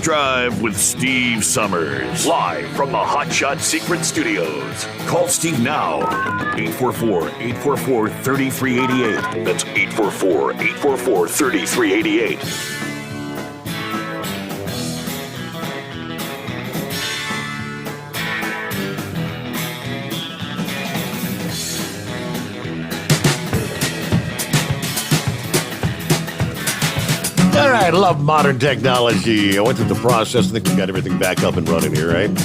Drive with Steve Sommers. Live from the Hot Shot Secret Studios. Call Steve now. 844-844-3388. That's 844-844-3388. All right, love modern technology. I went through the process. I think we got everything back up and running here, right? Did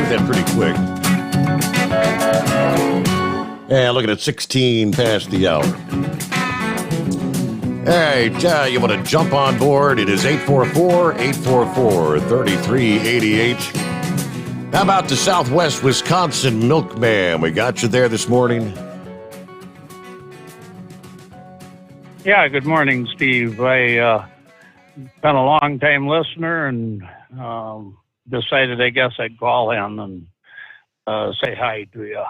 that pretty quick. Yeah, looking at 16 past the hour. All right, you want to jump on board? It is 844-844-3388. How about the Southwest Wisconsin milkman? We got you there this morning. Yeah, good morning, Steve. I've been a long-time listener and decided I guess I'd call in and say hi to you.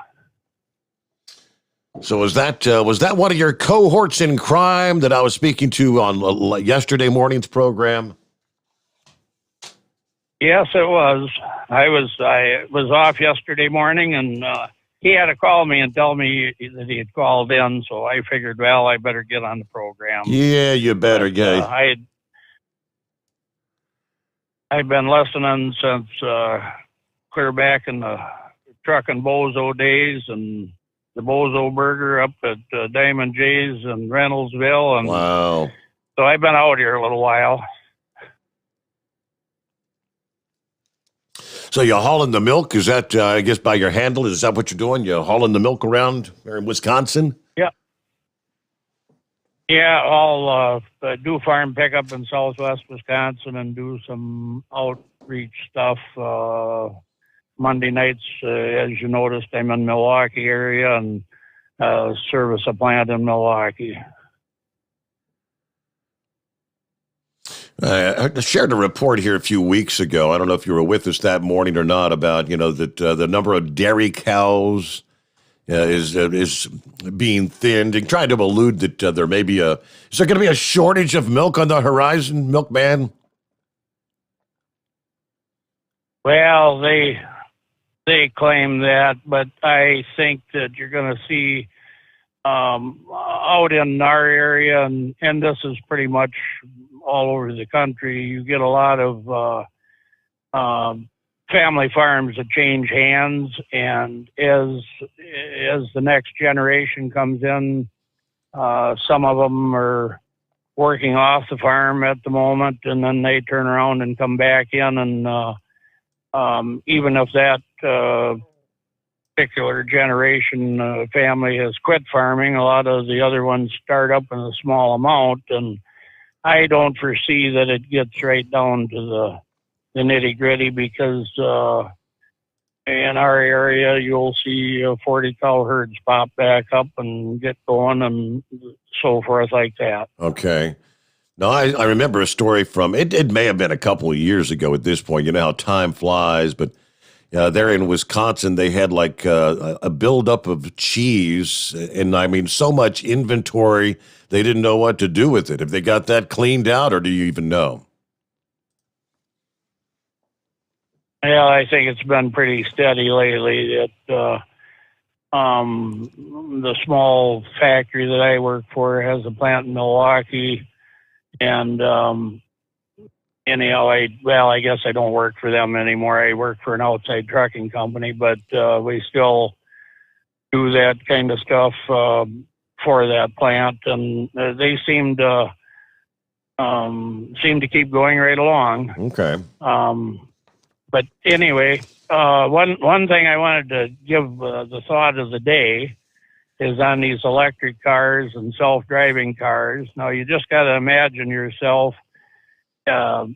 So was that one of your cohorts in crime that I was speaking to on yesterday morning's program? Yes, it was. I was off yesterday morning, and he had to call me and tell me that he had called in. So I figured, well, I better get on the program. Yeah, you better, Gay. I've been listening since clear back in the truck and bozo days, and the Bozo Burger up at Diamond J's in Reynoldsville. And wow. So I've been out here a little while. So you're hauling the milk? Is that, I guess, by your handle? Is that what you're doing? You're hauling the milk around here in Wisconsin? Yeah. Yeah, I'll do farm pickup in Southwest Wisconsin and do some outreach stuff. Monday nights, as you noticed, I'm in Milwaukee area and service a plant in Milwaukee. I shared a report here a few weeks ago. I don't know if you were with us that morning or not about, that the number of dairy cows is being thinned, and tried to allude that there may be is there going to be a shortage of milk on the horizon, milkman? Well, they claim that, but I think that you're going to see out in our area, and this is pretty much all over the country, you get a lot of family farms that change hands, and as the next generation comes in, some of them are working off the farm at the moment, and then they turn around and come back in, and even if that particular generation family has quit farming, a lot of the other ones start up in a small amount, and I don't foresee that it gets right down to the nitty-gritty, because in our area you'll see 40 cow herds pop back up and get going and so forth like that. Okay. No, I remember a story from, it may have been a couple of years ago at this point. You know how time flies, but there in Wisconsin, they had like a buildup of cheese, and I mean, so much inventory, they didn't know what to do with it. Have they got that cleaned out, or do you even know? Yeah, I think it's been pretty steady lately. That the small factory that I work for has a plant in Milwaukee, and anyhow, I guess I don't work for them anymore. I work for an outside trucking company, but we still do that kind of stuff for that plant, and they seem to keep going right along. Okay. But anyway, one thing I wanted to give the thought of the day is on these electric cars and self-driving cars. Now, you just got to imagine yourself, the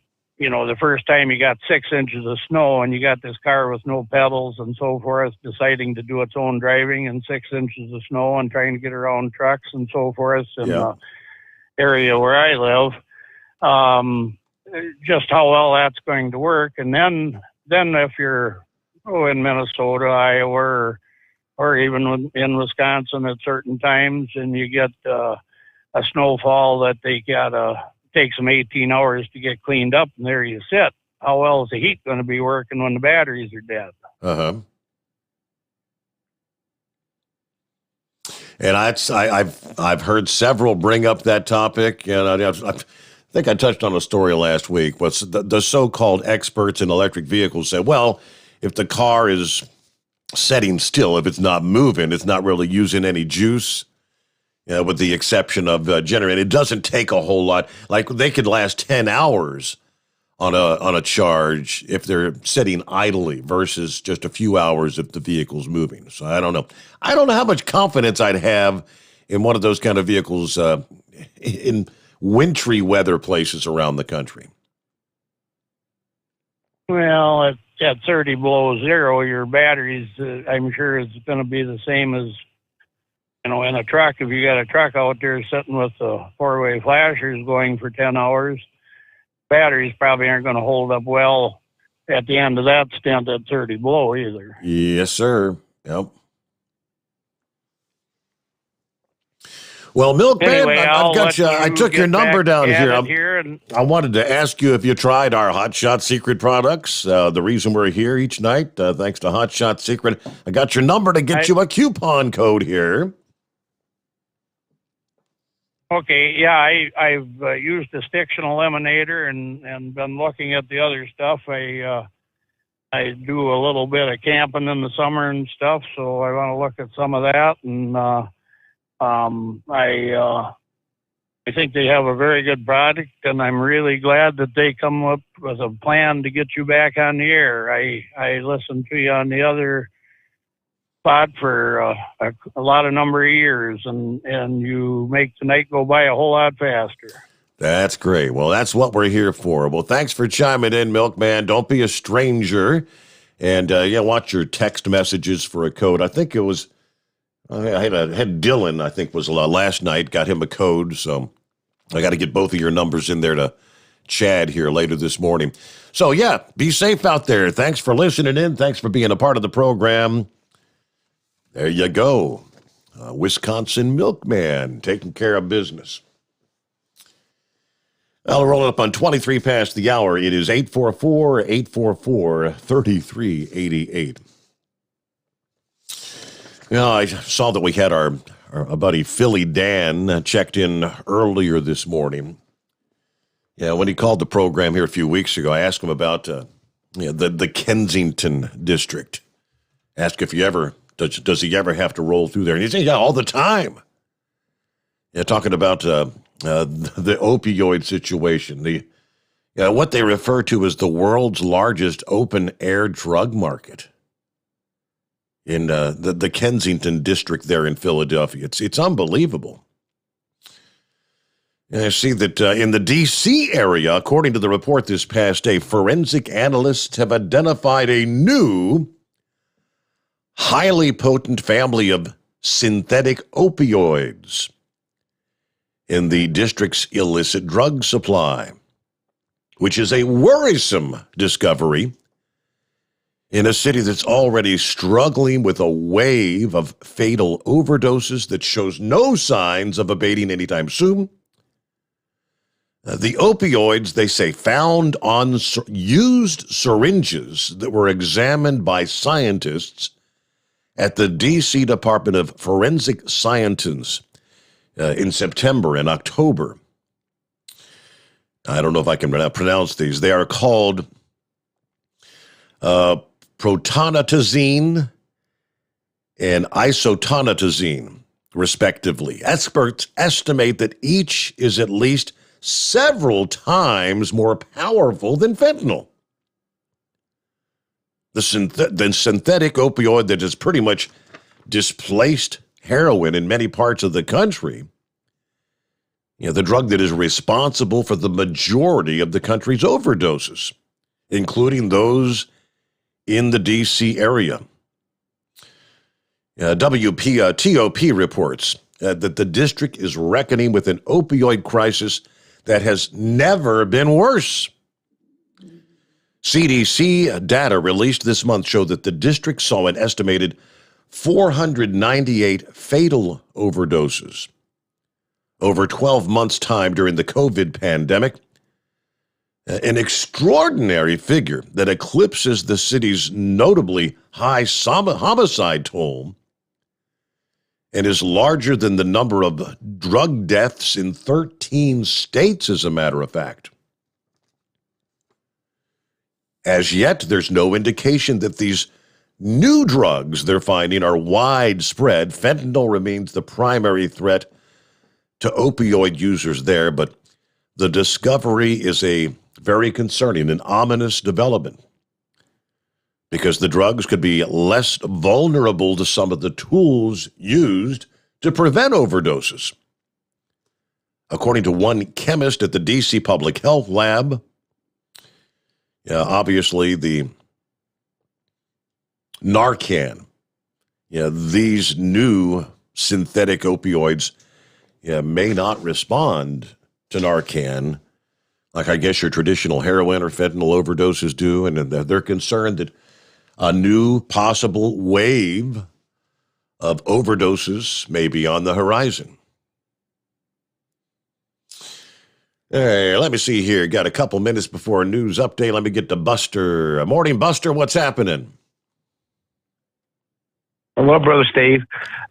first time you got 6 inches of snow and you got this car with no pedals and so forth, deciding to do its own driving in 6 inches of snow and trying to get around trucks and so forth in the area where I live. Just how well that's going to work. And then if you're in Minnesota, Iowa, or even in Wisconsin at certain times, and you get a snowfall that they got to takes them 18 hours to get cleaned up, and there you sit. How well is the heat going to be working when the batteries are dead? Uh-huh. And I've heard several bring up that topic, and I think I touched on a story last week. But the so-called experts in electric vehicles say, well, if the car is setting still, if it's not moving, it's not really using any juice, with the exception of generating. It doesn't take a whole lot. Like they could last 10 hours on a charge if they're sitting idly versus just a few hours if the vehicle's moving. So I don't know. I don't know how much confidence I'd have in one of those kind of vehicles in wintry weather places around the country. Well, at 30 below zero, your batteries, I'm sure, is going to be the same as, in a truck. If you got a truck out there sitting with the four-way flashers going for 10 hours, batteries probably aren't going to hold up well at the end of that stint at 30 below either. Yes, sir. Yep. Well, Milkman, anyway, I've got you. I took your number down here. I wanted to ask you if you tried our Hot Shot Secret products. The reason we're here each night, thanks to Hot Shot Secret, I got your number to get you a coupon code here. Okay, yeah, I've used the Stiction Eliminator and been looking at the other stuff. I do a little bit of camping in the summer and stuff, so I want to look at some of that. And I think they have a very good product, and I'm really glad that they come up with a plan to get you back on the air. I listened to you on the other spot for a lot of number of years, and you make the night go by a whole lot faster. That's great. Well, that's what we're here for. Well, thanks for chiming in, Milkman. Don't be a stranger. And, watch your text messages for a code. I think it was, I had Dylan, I think, was last night, got him a code. So I got to get both of your numbers in there to Chad here later this morning. So, yeah, be safe out there. Thanks for listening in. Thanks for being a part of the program. There you go. Wisconsin Milkman taking care of business. I'll roll it up on 23 past the hour. It is 844-844-3388. I saw that we had our buddy Philly Dan checked in earlier this morning. Yeah, when he called the program here a few weeks ago, I asked him about the Kensington district. Asked if does he ever have to roll through there? And he said, yeah, all the time. Yeah, talking about the opioid situation, what they refer to as the world's largest open-air drug market in the Kensington district there in Philadelphia. It's unbelievable. And I see that in the D.C. area, according to the report this past day, forensic analysts have identified a new highly potent family of synthetic opioids in the district's illicit drug supply, which is a worrisome discovery in a city that's already struggling with a wave of fatal overdoses that shows no signs of abating anytime soon. The opioids, they say, found on used syringes that were examined by scientists at the D.C. Department of Forensic Sciences in September and October. I don't know if I can pronounce these. They are called protonatazine and isotonatazine, respectively. Experts estimate that each is at least several times more powerful than fentanyl. The synthetic opioid that has pretty much displaced heroin in many parts of the country, the drug that is responsible for the majority of the country's overdoses, including those in the D.C. area. WPTOP reports that the district is reckoning with an opioid crisis that has never been worse. CDC data released this month showed that the district saw an estimated 498 fatal overdoses over 12 months' time during the COVID pandemic, an extraordinary figure that eclipses the city's notably high homicide toll and is larger than the number of drug deaths in 13 states, as a matter of fact. As yet, there's no indication that these new drugs they're finding are widespread. Fentanyl remains the primary threat to opioid users there, but the discovery is a very concerning and ominous development because the drugs could be less vulnerable to some of the tools used to prevent overdoses. According to one chemist at the D.C. Public Health Lab, obviously the Narcan, these new synthetic opioids may not respond to Narcan like I guess your traditional heroin or fentanyl overdoses do, and they're concerned that a new possible wave of overdoses may be on the horizon. Hey, let me see here. Got a couple minutes before a news update. Let me get to Buster. Morning, Buster. What's happening? Hello, Brother Steve.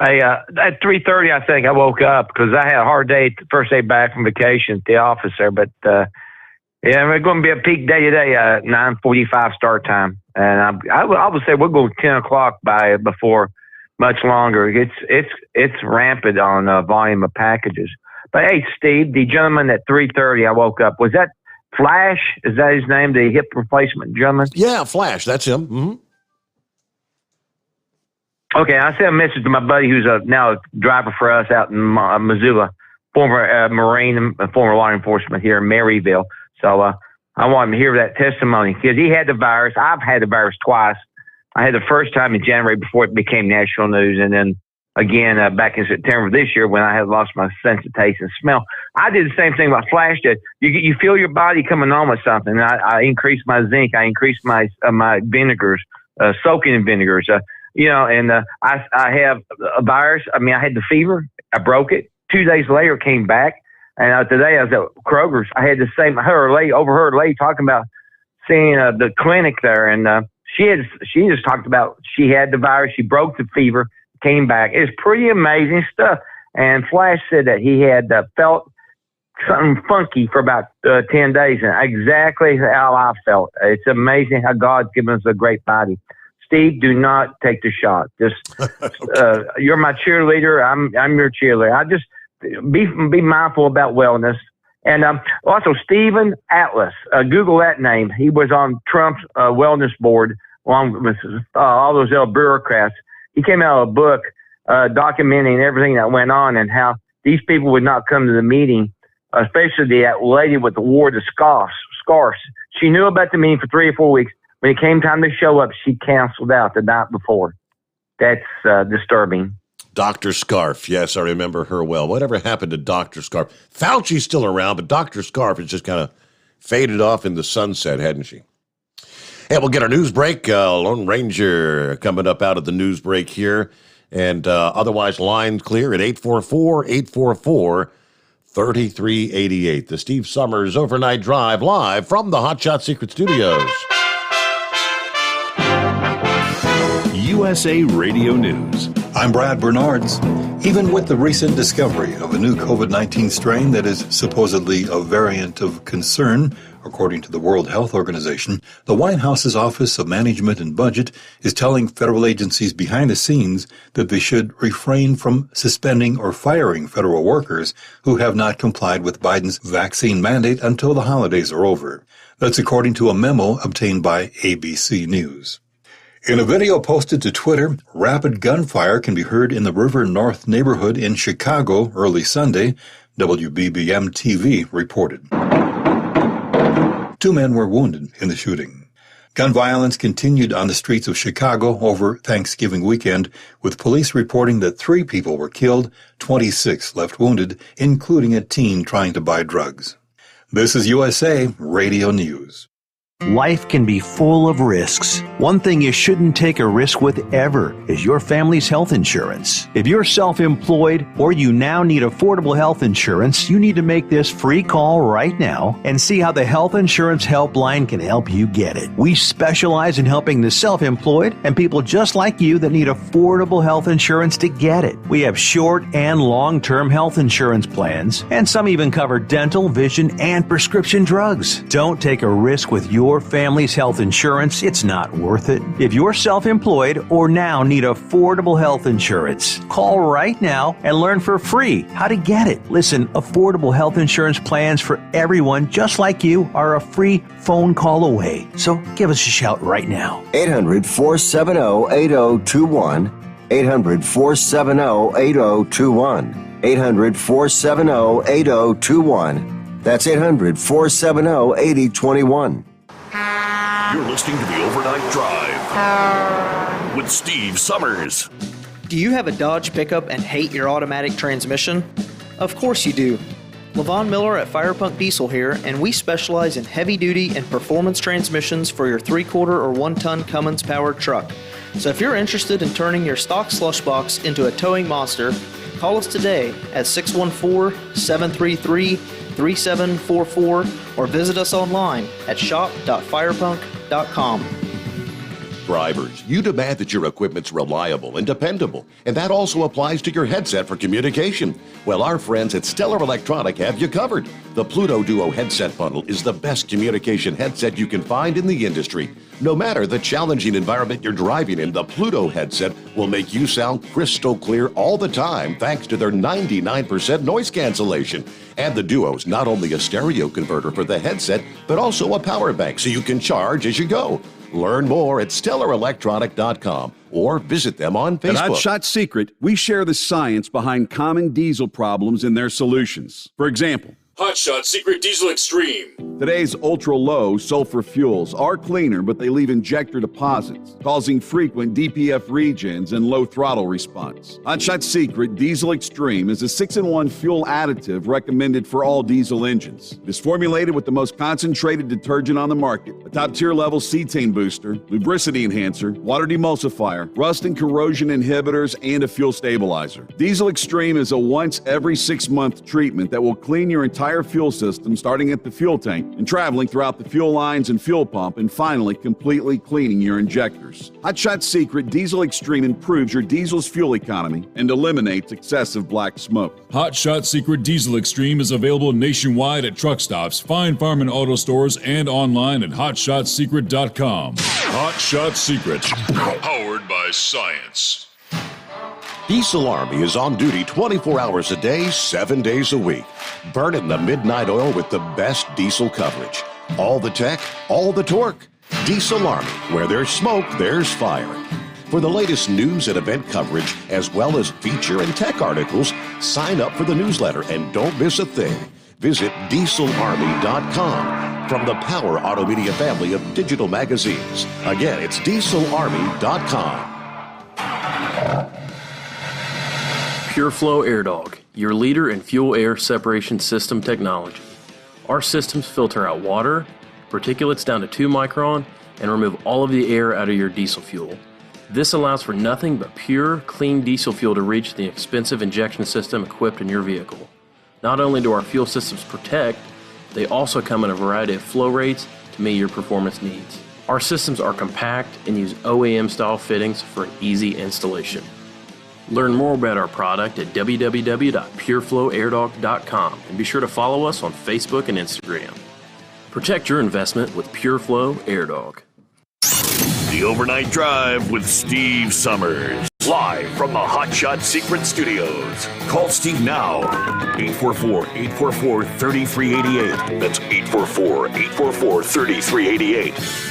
At 3:30, I think I woke up because I had a hard day, first day back from vacation at the office there. But we're going to be a peak day today, 9:45 start time, and I would say we'll go 10 o'clock before much longer. It's rampant on volume of packages. But hey, Steve, the gentleman at 3:30, I woke up. Was that Flash? Is that his name? The hip replacement gentleman? Yeah, Flash. That's him. Mm-hmm. Okay, I sent a message to my buddy who's now a driver for us out in Missoula, former Marine and former law enforcement here in Maryville. So I want him to hear that testimony because he had the virus. I've had the virus twice. I had the first time in January before it became national news, and then again back in September of this year when I had lost my sense of taste and smell. I did the same thing what Flash did. You feel your body coming on with something. I increased my zinc. I increased my vinegars, soaking in vinegars. I have a virus. I mean, I had the fever. I broke it. 2 days later, it came back. And today I was at Kroger's. I had the same, overheard a lady talking about seeing the clinic there. And she just talked about she had the virus. She broke the fever, came back. It's pretty amazing stuff. And Flash said that he had felt something funky for about 10 days. And exactly how I felt. It's amazing how God's given us a great body. Steve, do not take the shot. Just you're my cheerleader. I'm your cheerleader. I just be mindful about wellness. And also Stephen Atlas. Google that name. He was on Trump's wellness board along with all those other bureaucrats. He came out with a book documenting everything that went on and how these people would not come to the meeting, especially the lady with the wore the scarves. She knew about the meeting for 3 or 4 weeks. When it came time to show up, she canceled out the night before. That's disturbing. Dr. Scarf. Yes, I remember her well. Whatever happened to Dr. Scarf? Fauci's still around, but Dr. Scarf has just kind of faded off in the sunset, hadn't she? Hey, we'll get our news break. Lone Ranger coming up out of the news break here. And otherwise, line clear at 844-844-3388. The Steve Sommers Overnight Drive live from the Hot Shot Secret Studios. USA Radio News. I'm Brad Bernards. Even with the recent discovery of a new COVID-19 strain that is supposedly a variant of concern, according to the World Health Organization, the White House's Office of Management and Budget is telling federal agencies behind the scenes that they should refrain from suspending or firing federal workers who have not complied with Biden's vaccine mandate until the holidays are over. That's according to a memo obtained by ABC News. In a video posted to Twitter, rapid gunfire can be heard in the River North neighborhood in Chicago early Sunday, WBBM-TV reported. 2 men were wounded in the shooting. Gun violence continued on the streets of Chicago over Thanksgiving weekend, with police reporting that 3 people were killed, 26 left wounded, including a teen trying to buy drugs. This is USA Radio News. Life can be full of risks. One thing you shouldn't take a risk with ever is your family's health insurance. If you're self-employed or you now need affordable health insurance, you need to make this free call right now and see how the Health Insurance Helpline can help you get it. We specialize in helping the self-employed and people just like you that need affordable health insurance to get it. We have short and long-term health insurance plans, and some even cover dental, vision, and prescription drugs. Don't take a risk with your family's health insurance. It's not worth it. If you're self-employed or now need affordable health insurance, call right now and learn for free how to get it. Listen, affordable health insurance plans for everyone just like you are a free phone call away. So give us a shout right now. 800-470-8021. 800-470-8021. 800-470-8021. That's 800-470-8021. You're listening to the Overnight Drive with Steve Sommers. Do you have a Dodge pickup and hate your automatic transmission? Of course you do. Levon Miller at Firepunk Diesel here, and we specialize in heavy-duty and performance transmissions for your 3-quarter or 1-ton Cummins-powered truck. So if you're interested in turning your stock slush box into a towing monster, call us today at 614-733-3744 or visit us online at shop.firepunk.com. Drivers, you demand that your equipment's reliable and dependable, and that also applies to your headset for communication. Well, our friends at Stellar Electronic have you covered. The Pluto Duo headset bundle is the best communication headset you can find in the industry. No matter the challenging environment you're driving in, the Pluto headset will make you sound crystal clear all the time thanks to their 99% noise cancellation. And the Duo's not only a stereo converter for the headset, but also a power bank so you can charge as you go. Learn more at StellarElectronic.com or visit them on Facebook. At Hot Shot Secret, we share the science behind common diesel problems and their solutions. For example, Hot Shot Secret Diesel Extreme. Today's ultra-low sulfur fuels are cleaner, but they leave injector deposits, causing frequent DPF regens and low throttle response. Hot Shot Secret Diesel Extreme is a 6-in-1 fuel additive recommended for all diesel engines. It is formulated with the most concentrated detergent on the market, a top-tier level cetane booster, lubricity enhancer, water demulsifier, rust and corrosion inhibitors, and a fuel stabilizer. Diesel Extreme is a once every 6-month treatment that will clean your entire fuel system, starting at the fuel tank and traveling throughout the fuel lines and fuel pump, and finally completely cleaning your injectors. Hot Shot Secret Diesel Extreme improves your diesel's fuel economy and eliminates excessive black smoke. Hot Shot Secret Diesel Extreme is available nationwide at truck stops, Fine Farm and auto stores, and online at hotshotsecret.com. Hot Shot Secret, powered by science. Diesel Army is on duty 24 hours a day, 7 days a week. Burning the midnight oil with the best diesel coverage. All the tech, all the torque. Diesel Army, where there's smoke, there's fire. For the latest news and event coverage, as well as feature and tech articles, sign up for the newsletter and don't miss a thing. Visit dieselarmy.com from the Power Auto Media family of digital magazines. Again, it's dieselarmy.com. PureFlow Air Dog, your leader in fuel air separation system technology. Our systems filter out water, particulates down to 2 micron, and remove all of the air out of your diesel fuel. This allows for nothing but pure, clean diesel fuel to reach the expensive injection system equipped in your vehicle. Not only do our fuel systems protect, they also come in a variety of flow rates to meet your performance needs. Our systems are compact and use OEM-style fittings for an easy installation. Learn more about our product at www.pureflowairdog.com and be sure to follow us on Facebook and Instagram. Protect your investment with PureFlow Air Dog. The Overnight Drive with Steve Sommers. Live from the Hot Shot Secret Studios. Call Steve now. 844-844-3388. That's 844-844-3388.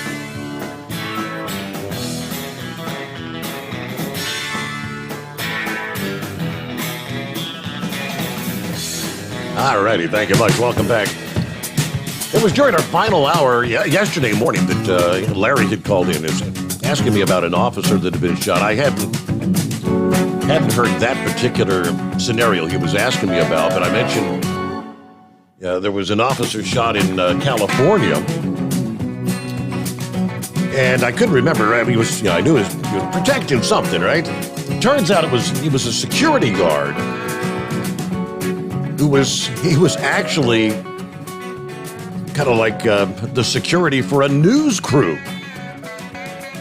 All righty, thank you much. Welcome back. It was during our final hour yesterday morning that Larry had called in asking me about an officer that had been shot. I hadn't heard that particular scenario he was asking me about, but I mentioned there was an officer shot in California And I couldn't remember. I mean, I knew he was protecting something, right? Turns out he was a security guard he was actually kind of like the security for a news crew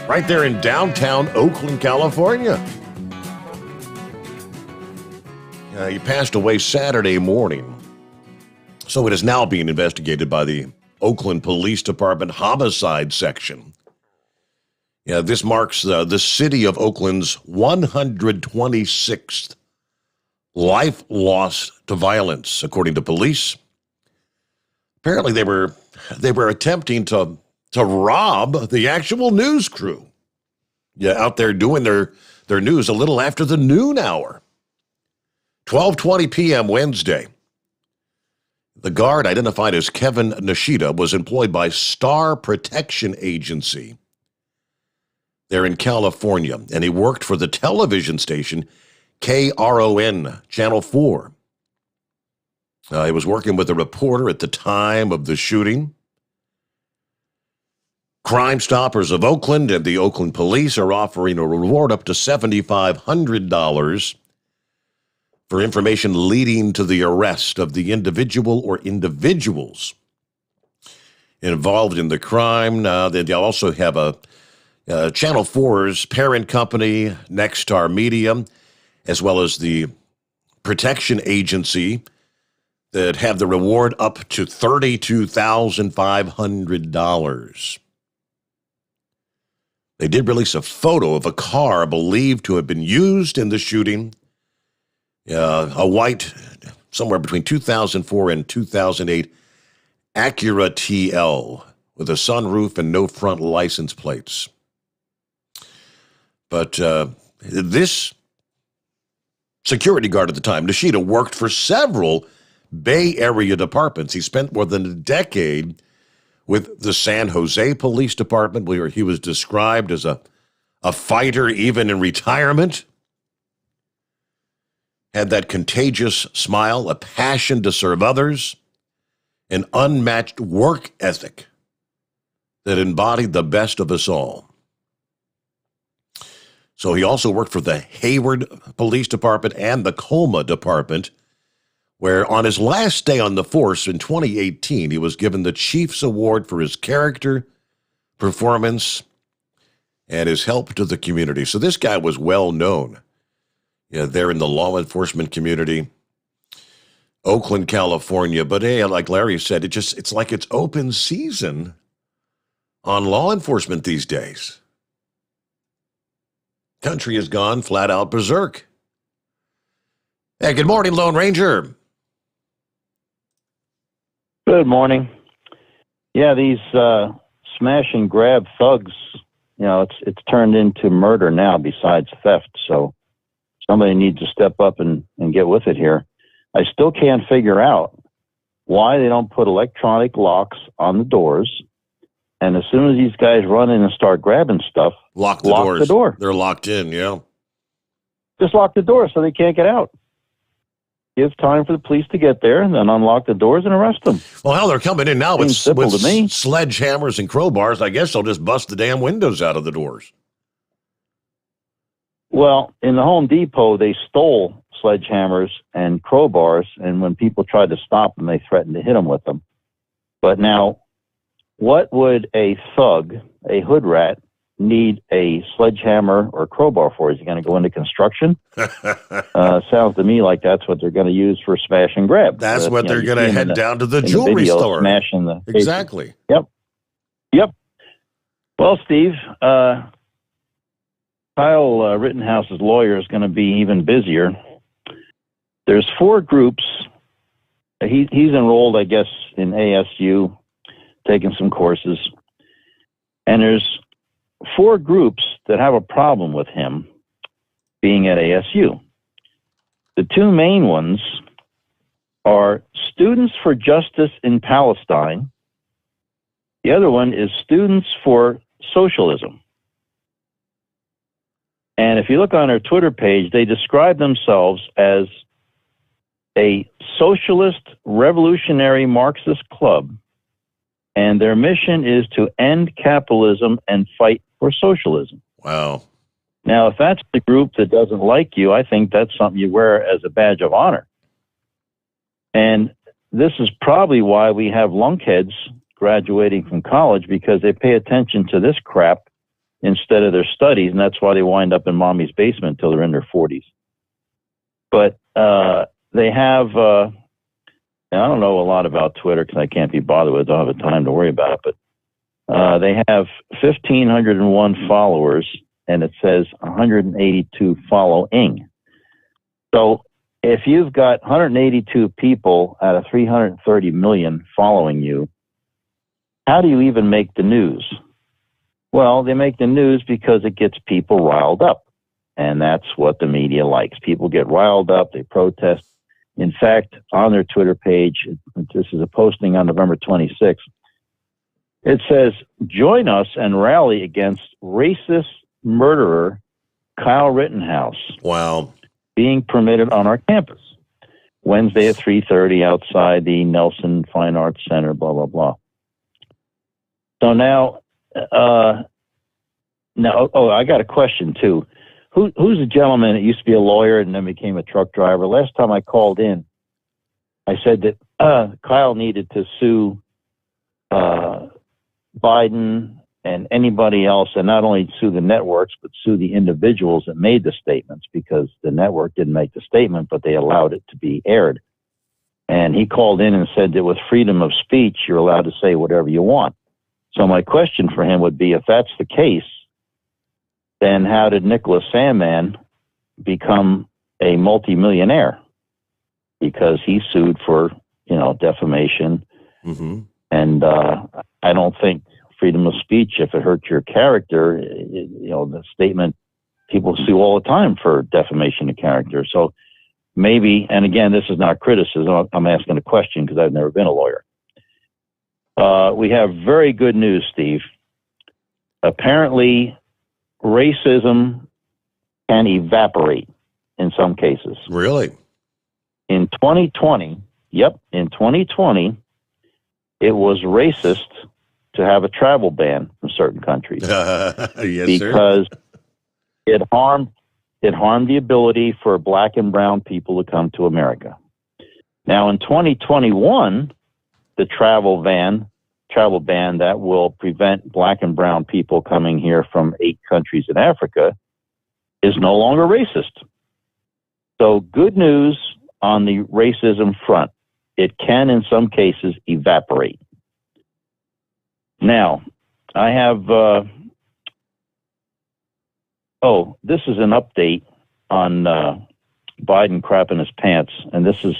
right there in downtown Oakland, California. He passed away Saturday morning. So it is now being investigated by the Oakland Police Department Homicide Section. Yeah, this marks the city of Oakland's 126th life lost to violence, according to police. Apparently, they were attempting to rob the actual news crew. Yeah, out there doing their news a little after the noon hour. 12:20 p.m. Wednesday. The guard, identified as Kevin Nishida, was employed by Star Protection Agency there in California, and he worked for the television station KRON, Channel 4. He was working with a reporter at the time of the shooting. Crime Stoppers of Oakland and the Oakland Police are offering a reward up to $7,500 for information leading to the arrest of the individual or individuals involved in the crime. They also have a Channel 4's parent company, Nexstar Media, as well as the protection agency that have the reward up to $32,500. They did release a photo of a car believed to have been used in the shooting. A white, somewhere between 2004 and 2008, Acura TL with a sunroof and no front license plates. But this security guard at the time, Nishida, worked for several Bay Area departments. He spent more than a decade with the San Jose Police Department, where he was described as a fighter even in retirement. Had that contagious smile, a passion to serve others, an unmatched work ethic that embodied the best of us all. So he also worked for the Hayward Police Department and the Colma Department, where on his last day on the force in 2018, he was given the Chief's Award for his character, performance, and his help to the community. So this guy was well known. Yeah, there in the law enforcement community, Oakland, California. But hey, like Larry said, it's like it's open season on law enforcement these days. Country has gone flat out berserk. Hey, good morning, Lone Ranger. Good morning. Yeah, these smash and grab thugs, it's turned into murder now besides theft. So somebody needs to step up and get with it here. I still can't figure out why they don't put electronic locks on the doors. And as soon as these guys run in and start grabbing stuff, lock the door. They're locked in, yeah. Just lock the door so they can't get out. Give time for the police to get there and then unlock the doors and arrest them. Well, hell, they're coming in now with sledgehammers and crowbars. I guess they'll just bust the damn windows out of the doors. Well, in the Home Depot, they stole sledgehammers and crowbars, and when people tried to stop them, they threatened to hit them with them. But now, what would a thug, a hood rat, need a sledgehammer or crowbar for? Is he going to go into construction? Sounds to me like that's what they're going to use for smash and grab. That's what they're going to head down to the jewelry store. Smashing the exactly. Yep. Well, Steve, Kyle Rittenhouse's lawyer is going to be even busier. There's 4 groups. He's enrolled, I guess, in ASU, taking some courses. And there's 4 groups that have a problem with him being at ASU. The 2 main ones are Students for Justice in Palestine. The other one is Students for Socialism. And if you look on their Twitter page, they describe themselves as a socialist revolutionary Marxist club And their mission is to end capitalism and fight for socialism. Wow. Now, if that's the group that doesn't like you, I think that's something you wear as a badge of honor. And this is probably why we have lunkheads graduating from college, because they pay attention to this crap instead of their studies, and that's why they wind up in mommy's basement until they're in their 40s. But they have, and I don't know a lot about Twitter because I can't be bothered with it. I don't have the time to worry about it, but they have 1,501 followers, and it says 182 following. So if you've got 182 people out of 330 million following you, how do you even make the news? Well, they make the news because it gets people riled up. And that's what the media likes. People get riled up, they protest. In fact, on their Twitter page, this is a posting on November 26th, it says, join us and rally against racist murderer Kyle Rittenhouse. Wow. Being permitted on our campus. Wednesday at 3:30 outside the Nelson Fine Arts Center, blah, blah, blah. So now, I got a question too. Who's the gentleman that used to be a lawyer and then became a truck driver? Last time I called in, I said that Kyle needed to sue Biden and anybody else, and not only sue the networks, but sue the individuals that made the statements, because the network didn't make the statement, but they allowed it to be aired. And he called in and said that with freedom of speech, you're allowed to say whatever you want. So my question for him would be, if that's the case, then how did Nicholas Sandman become a multimillionaire? Because he sued for, defamation. Mm-hmm. And I don't think freedom of speech, if it hurts your character, the statement, people sue all the time for defamation of character. So maybe, and again, this is not criticism, I'm asking a question because I've never been a lawyer. We have very good news, Steve. Apparently, racism can evaporate in some cases. Really? In 2020, in 2020, it was racist to have a travel ban from certain countries. Yes, because sir. it harmed the ability for black and brown people to come to America. Now, in 2021, the travel ban that will prevent black and brown people coming here from 8 countries in Africa is no longer racist. So good news on the racism front. It can, in some cases, evaporate. Now, I have, this is an update on Biden crapping his pants, and this is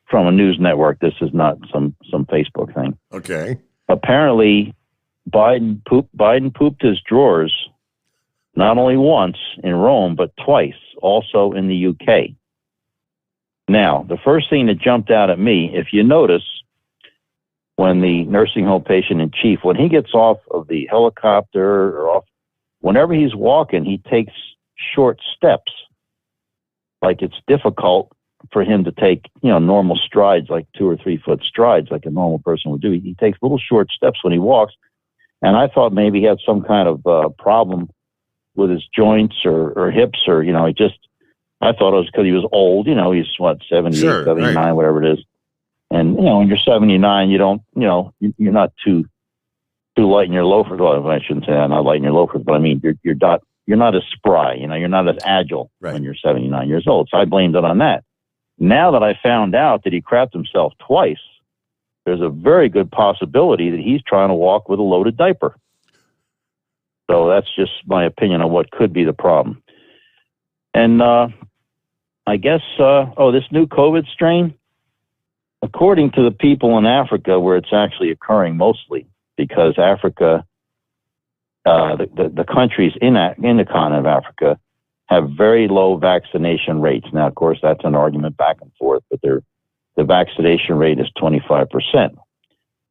from a news network. This is not some Facebook thing. Okay. Apparently, Biden pooped his drawers not only once in Rome, but twice, also in the UK. Now, the first thing that jumped out at me, if you notice, when the nursing home patient in chief, when he gets off of the helicopter or whenever he's walking, he takes short steps. Like it's difficult for him to take, normal strides, like 2 or 3 foot strides, like a normal person would do. He takes little short steps when he walks. And I thought maybe he had some kind of problem with his joints or hips, or, I thought it was because he was old, he's 78, sure, 79, right. Whatever it is. And, when you're 79, you don't, you're not too light in your loafers. Well, I shouldn't say that, not light in your loafers, but I mean, you're not as spry, you're not as agile when you're 79 years old. So I blamed it on that. Now that I found out that he crapped himself twice, there's a very good possibility that he's trying to walk with a loaded diaper. So that's just my opinion on what could be the problem. And I guess, this new COVID strain, according to the people in Africa, where it's actually occurring mostly, because Africa, the countries in the continent of Africa have very low vaccination rates. Now, of course, that's an argument back and forth, but the vaccination rate is 25%.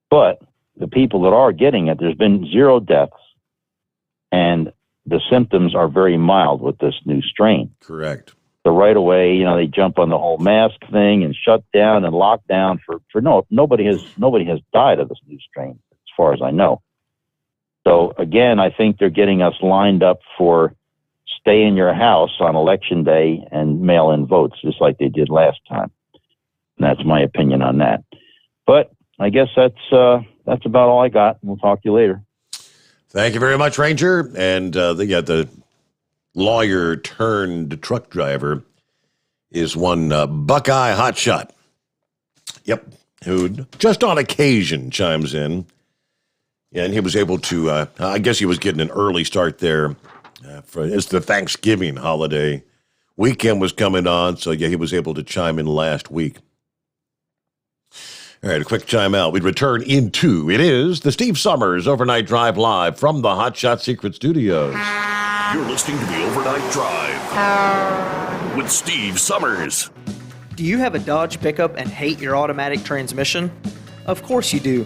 But the people that are getting it, there's been 0 deaths, and the symptoms are very mild with this new strain. Correct. So right away, they jump on the whole mask thing and shut down and lock down for nobody has died of this new strain. It's far as I know. So again, I think they're getting us lined up for stay in your house on election day and mail in votes, just like they did last time. And that's my opinion on that. But I guess that's about all I got. We'll talk to you later. Thank you very much, Ranger. And the lawyer turned truck driver is one Buckeye Hotshot. Yep, who just on occasion chimes in. And he was able to, I guess he was getting an early start there as the Thanksgiving holiday weekend was coming on. So, yeah, he was able to chime in last week. All right, a quick chime out. We return into, it is the Steve Sommers Overnight Drive live from the Hot Shot Secret Studios. You're listening to the Overnight Drive with Steve Sommers. Do you have a Dodge pickup and hate your automatic transmission? Of course you do.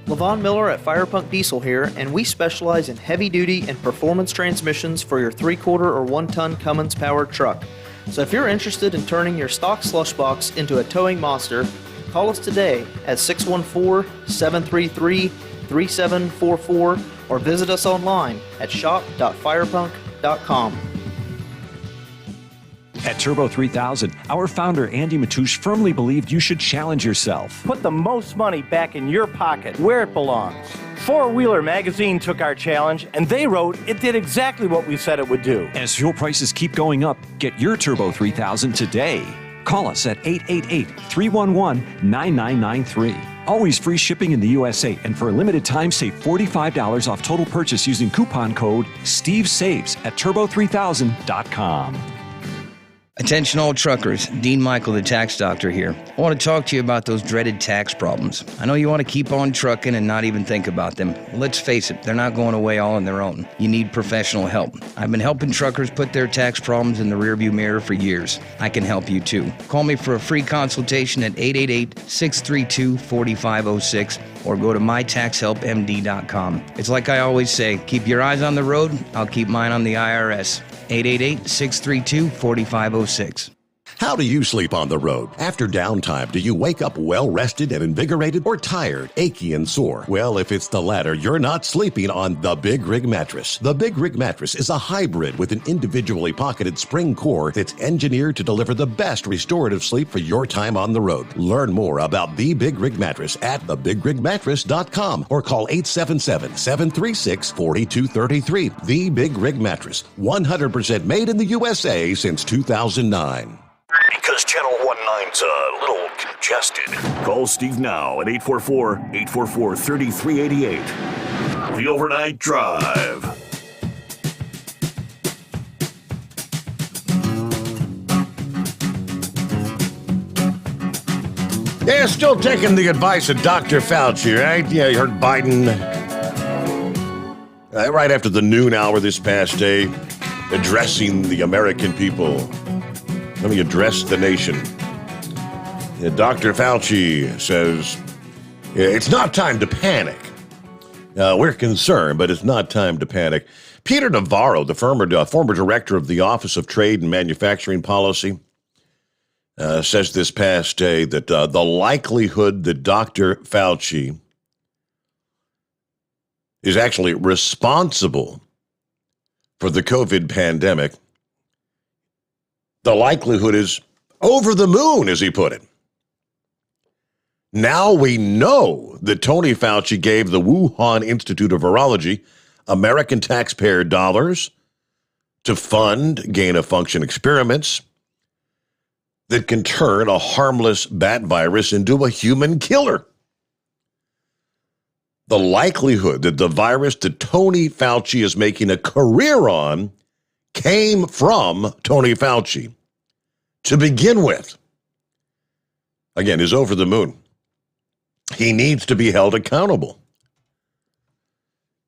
Levon Miller at Firepunk Diesel here, and we specialize in heavy-duty and performance transmissions for your 3-quarter or 1-ton Cummins-powered truck. So if you're interested in turning your stock slush box into a towing monster, call us today at 614-733-3744 or visit us online at shop.firepunk.com. At Turbo 3000, our founder Andy Matouche firmly believed you should challenge yourself. Put the most money back in your pocket, where it belongs. Four Wheeler magazine took our challenge, and they wrote it did exactly what we said it would do. As fuel prices keep going up, get your Turbo 3000 today. Call us at 888-311-9993. Always free shipping in the USA, and for a limited time, save $45 off total purchase using coupon code STEVESAVES at turbo3000.com. Attention all truckers, Dean Michael, the tax doctor here. I want to talk to you about those dreaded tax problems. I know you want to keep on trucking and not even think about them. Well, let's face it, they're not going away all on their own. You need professional help. I've been helping truckers put their tax problems in the rearview mirror for years. I can help you too. Call me for a free consultation at 888-632-4506 or go to mytaxhelpmd.com. It's like I always say, keep your eyes on the road, I'll keep mine on the IRS. 888-632-4506. How do you sleep on the road? After downtime, do you wake up well-rested and invigorated or tired, achy, and sore? Well, if it's the latter, you're not sleeping on the Big Rig Mattress. The Big Rig Mattress is a hybrid with an individually pocketed spring core that's engineered to deliver the best restorative sleep for your time on the road. Learn more about the Big Rig Mattress at thebigrigmattress.com or call 877-736-4233. The Big Rig Mattress, 100% made in the USA since 2009. Because Channel 19's a little congested. Call Steve now at 844-844-3388. The Overnight Drive. Yeah, still taking the advice of Dr. Fauci, right? Yeah, you heard Biden right after the noon hour this past day addressing the American people. Let me address the nation. Dr. Fauci says, it's not time to panic. We're concerned, but it's not time to panic. Peter Navarro, the former director of the Office of Trade and Manufacturing Policy, says this past day that the likelihood that Dr. Fauci is actually responsible for the COVID pandemic, the likelihood is over the moon, as he put it. Now we know that Tony Fauci gave the Wuhan Institute of Virology American taxpayer dollars to fund gain-of-function experiments that can turn a harmless bat virus into a human killer. The likelihood that the virus that Tony Fauci is making a career on came from Tony Fauci to begin with, again, is over the moon. He needs to be held accountable.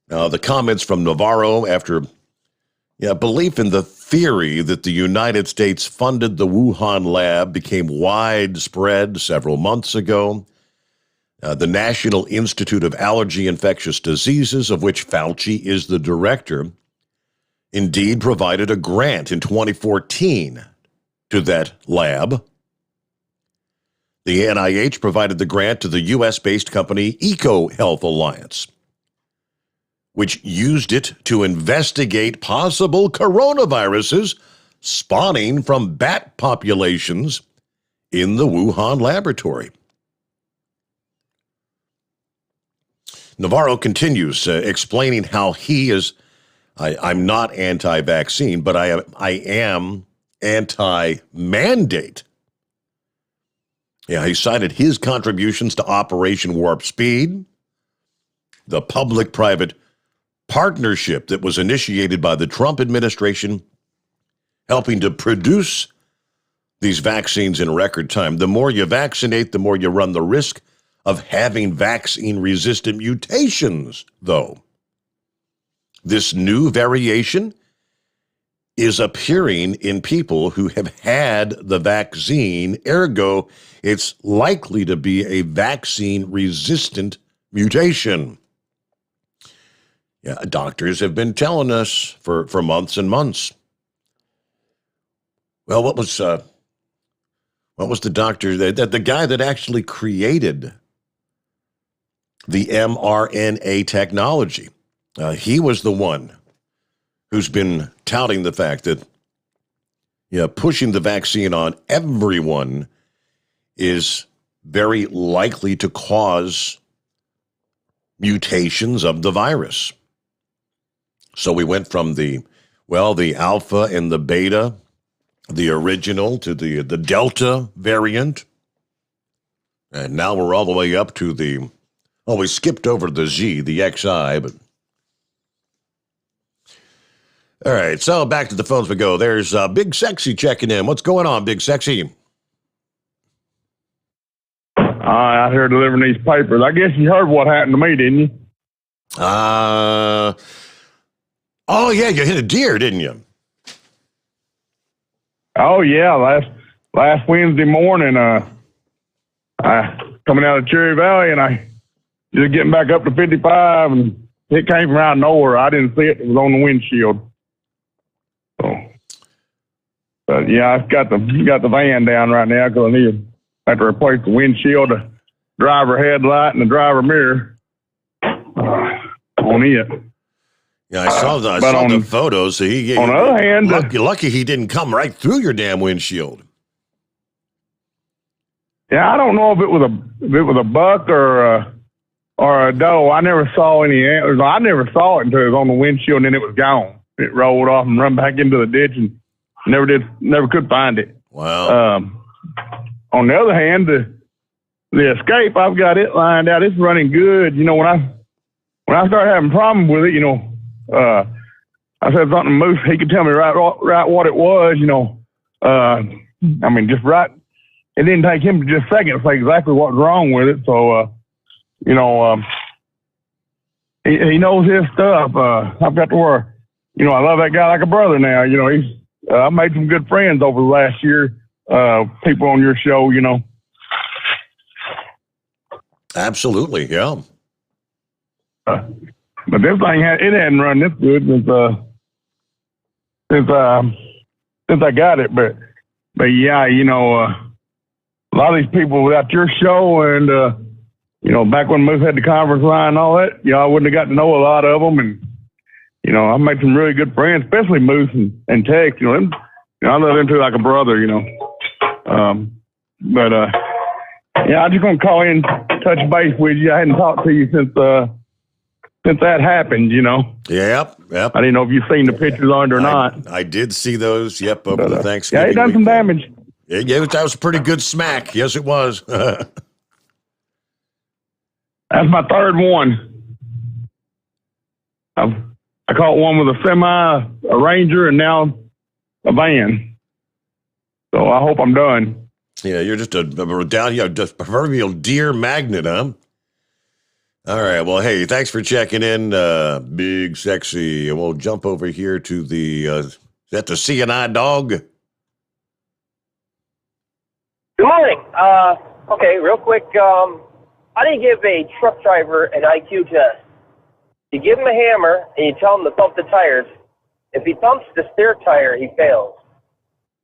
Now, the comments from Navarro after belief in the theory that the United States funded the Wuhan lab became widespread several months ago. The National Institute of Allergy and Infectious Diseases, of which Fauci is the director, indeed provided a grant in 2014 to that lab. The NIH provided the grant to the U.S.-based company EcoHealth Alliance. which used it to investigate possible coronaviruses spawning from bat populations in the Wuhan laboratory. Navarro continues, explaining how he is, I'm not anti-vaccine, but I am anti-mandate. Yeah, he cited his contributions to Operation Warp Speed, the public-private partnership that was initiated by the Trump administration, helping to produce these vaccines in record time. The more you vaccinate, the more you run the risk of having vaccine-resistant mutations, though. This new variation is appearing in people who have had the vaccine, ergo, it's likely to be a vaccine-resistant mutation. Yeah, doctors have been telling us for months and months. Well, what was the doctor that the guy that actually created the mRNA technology? He was the one who's been touting the fact that pushing the vaccine on everyone is very likely to cause mutations of the virus. So we went from the alpha and the beta, the original, to the Delta variant. And now we're all the way up to we skipped over the Z, the XI, but. All right, so back to the phones we go. There's Big Sexy checking in. What's going on, Big Sexy? Out here delivering these papers. I guess you heard what happened to me, didn't you? Oh yeah, you hit a deer, didn't you? Oh yeah, last Wednesday morning, I coming out of Cherry Valley, and I just getting back up to 55, and it came from out of nowhere. I didn't see it; it was on the windshield. So, but yeah, I've got the van down right now because I need to replace the windshield, the driver headlight, and the driver mirror on it. Yeah, I saw the photos. So on the other hand, lucky he didn't come right through your damn windshield. Yeah, I don't know if it was a buck or a doe. I never saw any antlers. I never saw it until it was on the windshield, and then it was gone. It rolled off and run back into the ditch, and never could find it. Wow. On the other hand, the Escape, I've got it lined out. It's running good. When I started having problems with it, I said something to Moose. He could tell me right what it was. Just right. It didn't take him just a second to say exactly what's wrong with it. So, he knows his stuff. I've got to where, I love that guy like a brother now. I've made some good friends over the last year. People on your show, Absolutely, yeah. But this thing hadn't run this good since I got it. But yeah, a lot of these people without your show and back when Moose had the conference line and all that, I wouldn't have got to know a lot of them. And I've made some really good friends, especially Moose and Tex. I love them too like a brother. Yeah, I'm just gonna call in, touch base with you. I hadn't talked to you since that happened. Yep. I didn't know if you've seen the pictures on it or not. I did see those. Yep, over the Thanksgiving. Yeah, he done some damage. Yeah, that was a pretty good smack. Yes, it was. That's my third one. I caught one with a semi, a Ranger, and now a van. So I hope I'm done. Yeah, you're just a proverbial deer magnet, huh? All right. Well, hey, thanks for checking in, Big Sexy. And we'll jump over here to is that the CNI dog? Good morning. Okay, real quick. I didn't give a truck driver an IQ test. You give him a hammer and you tell him to pump the tires. If he pumps the spare tire, he fails.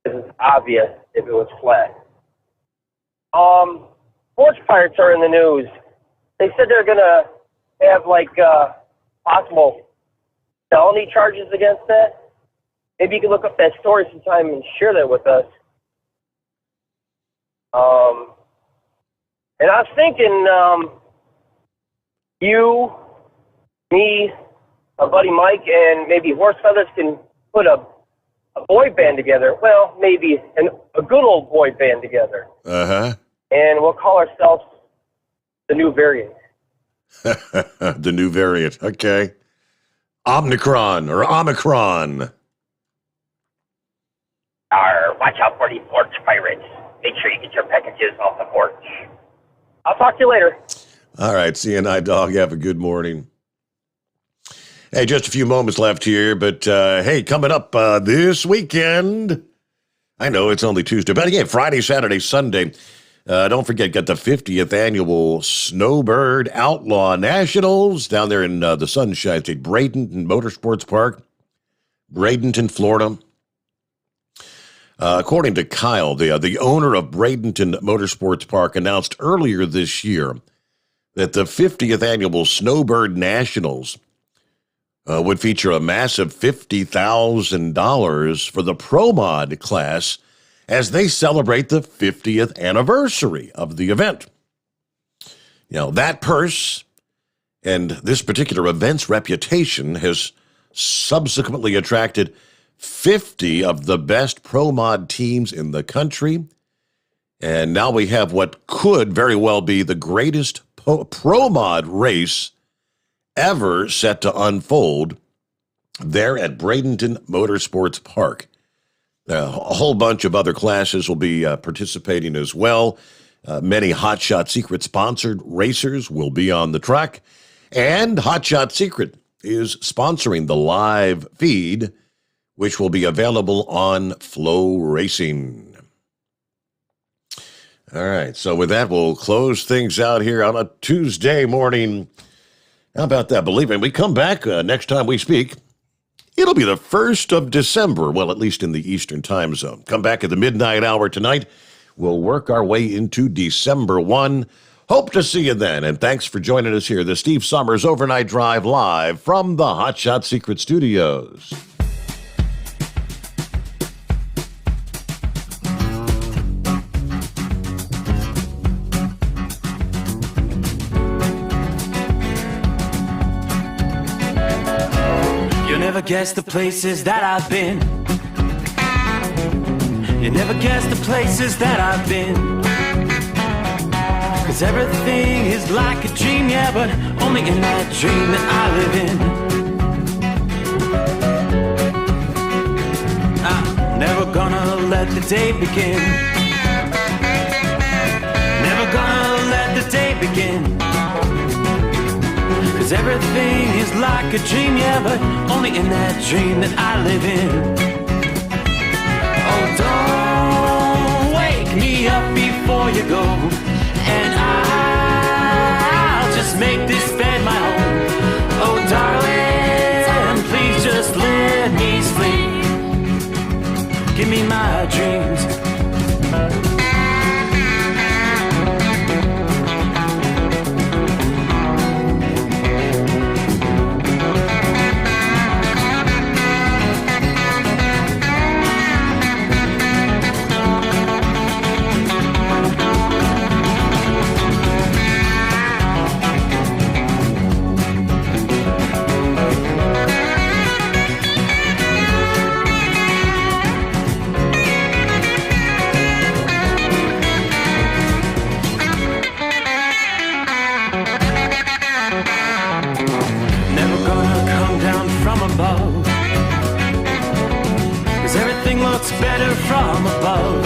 This is obvious if it was flat. Porch pirates are in the news. They said they're going to have possible felony charges against that. Maybe you can look up that story sometime and share that with us. And I was thinking, you, me, our buddy Mike, and maybe Horse Feathers can put a boy band together. Well, maybe a good old boy band together. Uh-huh. And we'll call ourselves the New Variant. The New Variant. Okay. Omicron. Watch out for these porch pirates. Make sure you get your packages off the porch. I'll talk to you later. All right. CNI Dog, have a good morning. Hey, just a few moments left here, but hey, coming up this weekend, I know it's only Tuesday, but again, Friday, Saturday, Sunday, don't forget, got the 50th annual Snowbird Outlaw Nationals down there in the Sunshine State, Bradenton Motorsports Park, Bradenton, Florida. According to Kyle, the owner of Bradenton Motorsports Park, announced earlier this year that the 50th annual Snowbird Nationals would feature a massive $50,000 for the Pro Mod class as they celebrate the 50th anniversary of the event. You know, that purse and this particular event's reputation has subsequently attracted 50 of the best Pro Mod teams in the country. And now we have what could very well be the greatest Pro Mod race ever set to unfold there at Bradenton Motorsports Park. A whole bunch of other classes will be participating as well. Many Hot Shot Secret sponsored racers will be on the track. And Hot Shot Secret is sponsoring the live feed, which will be available on Flow Racing. All right, so with that, we'll close things out here on a Tuesday morning. How about that? Believe me, we come back next time we speak. It'll be the 1st of December, well, at least in the Eastern time zone. Come back at the midnight hour tonight. We'll work our way into December 1. Hope to see you then, and thanks for joining us here, the Steve Sommers Overnight Drive live from the Hot Shot Secret Studios. Never guess the places that I've been. You never guess the places that I've been. 'Cause everything is like a dream, yeah, but only in that dream that I live in. I'm never gonna let the day begin. Never gonna let the day begin. 'Cause everything is like a dream, yeah, but only in that dream that I live in. Oh, don't wake me up before you go, and I'll just make this bed my home. Oh, darling, please just let me sleep. Give me my dreams. Better from above.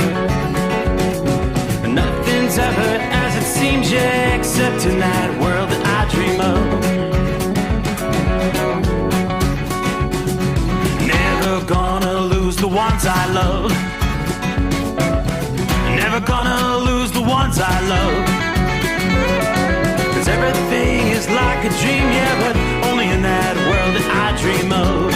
Nothing's ever as it seems, yeah, except in that world that I dream of. Never gonna lose the ones I love. Never gonna lose the ones I love. 'Cause everything is like a dream, yeah, but only in that world that I dream of.